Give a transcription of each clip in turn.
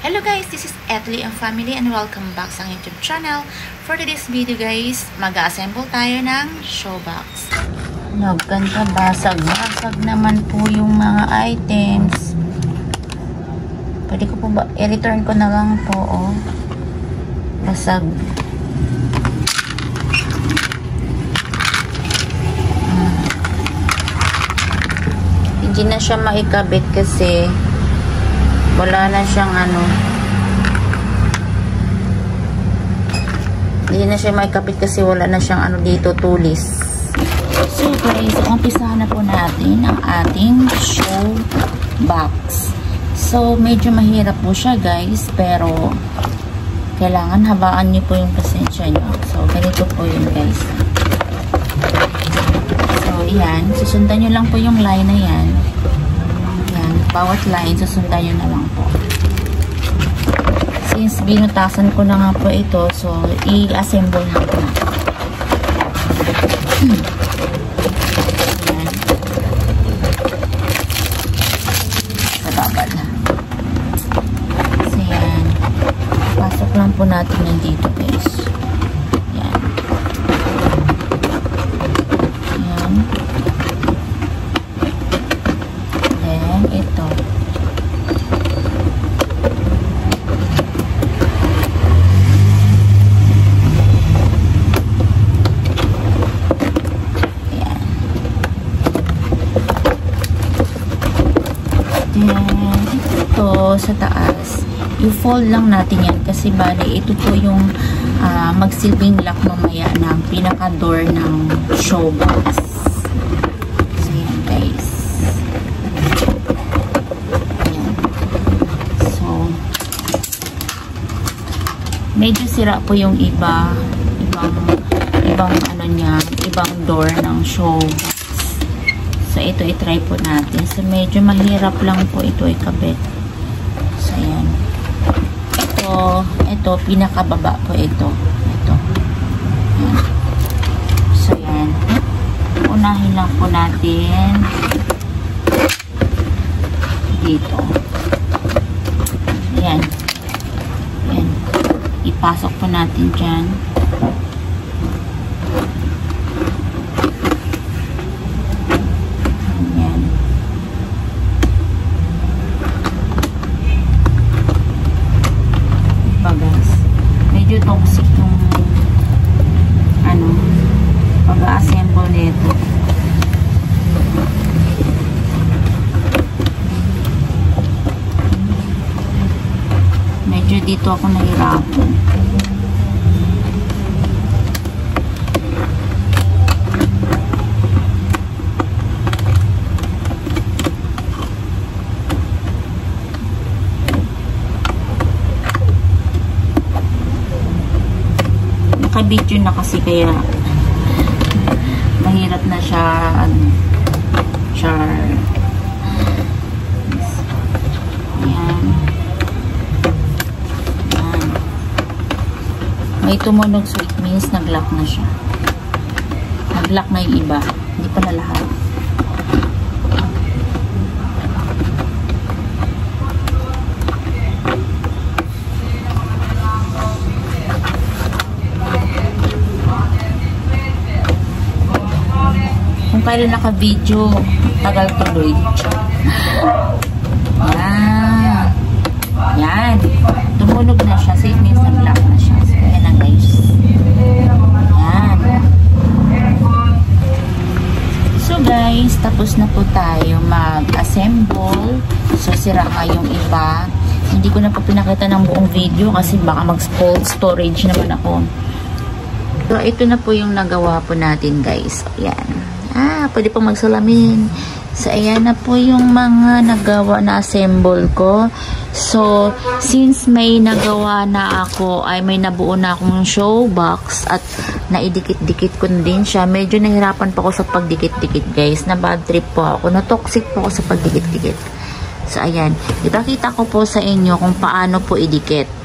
Hello guys, this is Ethly and family and welcome back sa YouTube channel. For today's video guys, mag-assemble tayo ng showbox. Nagkanta basag naman po yung mga items. Pwede ko po ba i-return ko na lang po, oh. Basag. Hindi na siya maikabit kasi wala na siyang hindi na siya maikabit kasi wala na siyang dito, tulis. So guys, umpisahan na po natin ang ating show box. So medyo mahirap po siya guys, pero kailangan habaan niyo po yung pasensya niyo. So ganito po yun guys. So yan, susundan niyo lang po yung line na yan. Bawat line, susundan nyo na lang po. Since binutasan ko na nga po ito, so i-assemble na po natin. Ayan. Sababal na. So yan. Pasok lang po natin yan dito guys. Yan. Yan. Ito. Ayan. Ito sa taas. I-fold lang natin yan kasi bali ito po yung magsilbing lock mamaya ng pinaka-door ng showbox. So yan guys. Medyo sira po yung ibang door ng showbox. So ito i-try po natin. So medyo mahirap lang po ito ikabit. So ayan. Ito pinakababa po ito. Ito. Ayan. So ayan. Unahin lang po natin dito. Ayan. Ayan. Ipasok po natin dyan. Ayan. Diba guys? Medyo toxic yung pag-assemble nito. Medyo dito ako nahirapan. Naka-video na kasi kaya mahirap na siya may tumunog, so it means nag-lock na siya. Nag-lock na yung iba. Hindi pa na lahat. Kung kailan naka-video, tagal tuloy. Yan. Yan. Tumunog na siya, so it means nag-lock na siya. So, yan na guys. Yan. So guys, tapos na po tayo mag-assemble. So sira nga yung iba. Hindi ko na po pinakita ng buong video kasi baka mag-spoil storage naman ako. So ito na po yung nagawa po natin guys. Ayan. Pwede po magsalamin. So, ayan na po yung mga nagawa na assemble ko. So, since may nagawa na ako, ay may nabuo na akong showbox at naidikit-dikit ko na din siya. Medyo nahirapan pa ako sa pagdikit-dikit guys. Na bad trip po ako. Na-toxic po ako sa pagdikit-dikit. So, ayan. Ipakita ko po sa inyo kung paano po idikit.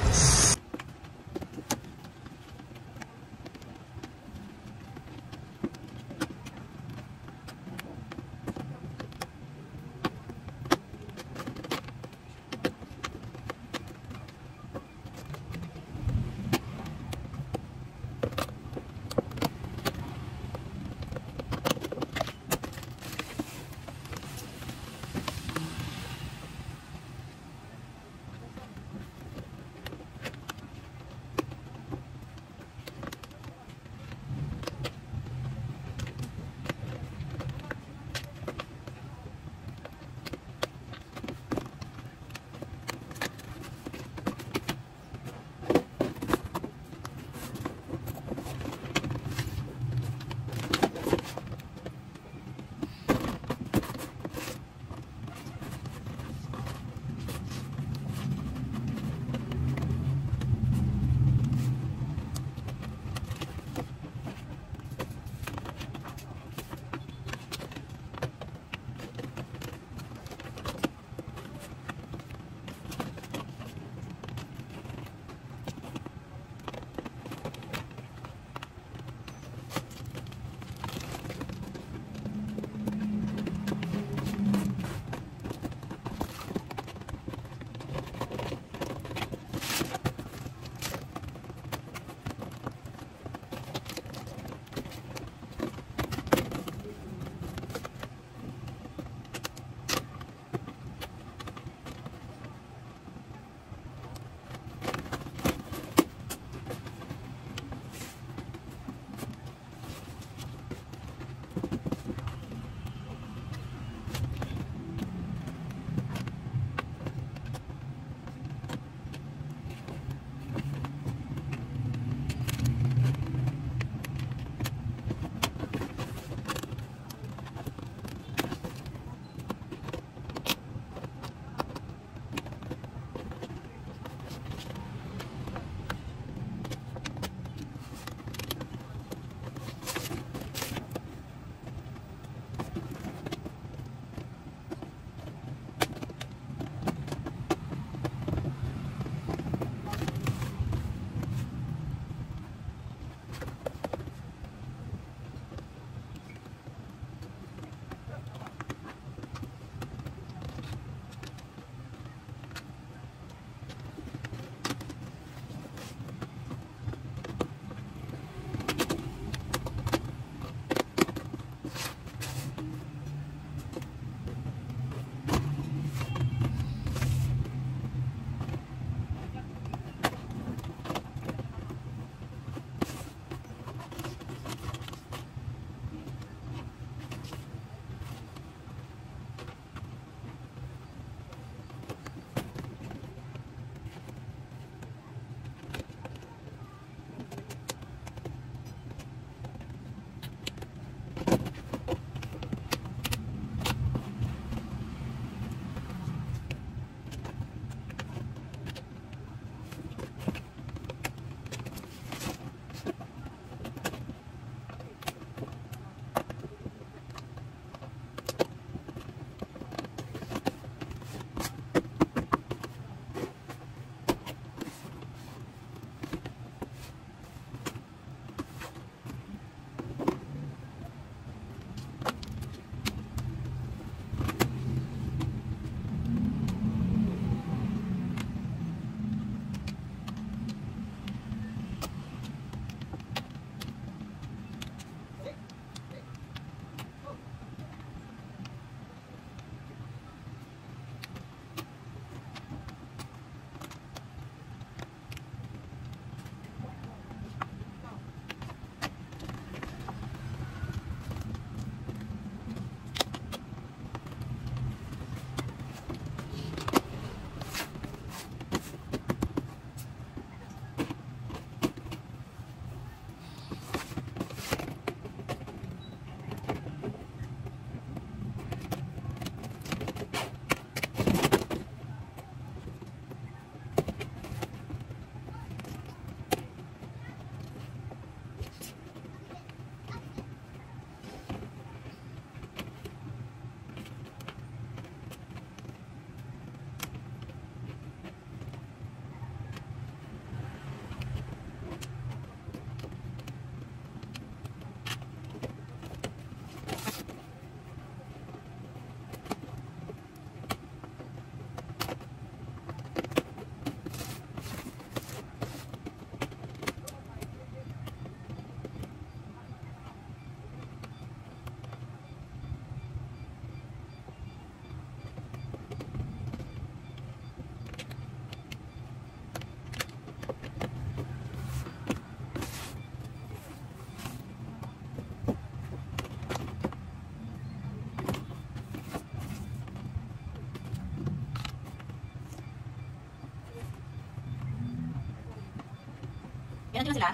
Kaya nandun sila?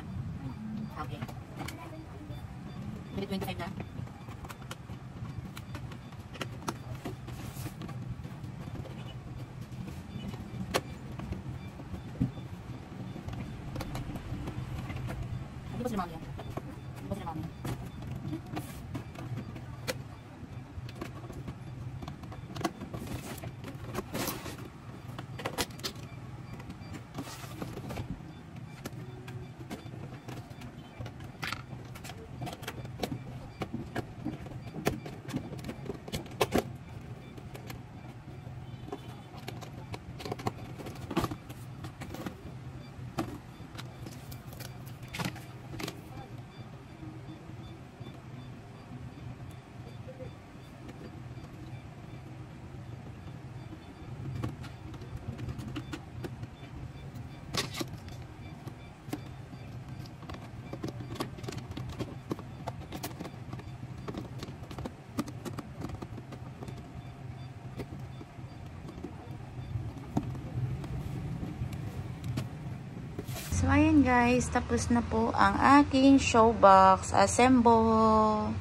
Okay. Minute 25 na. Hindi ba sila mami yan? Hindi ba sila mami? So, ayan guys, tapos na po ang aking show box assemble.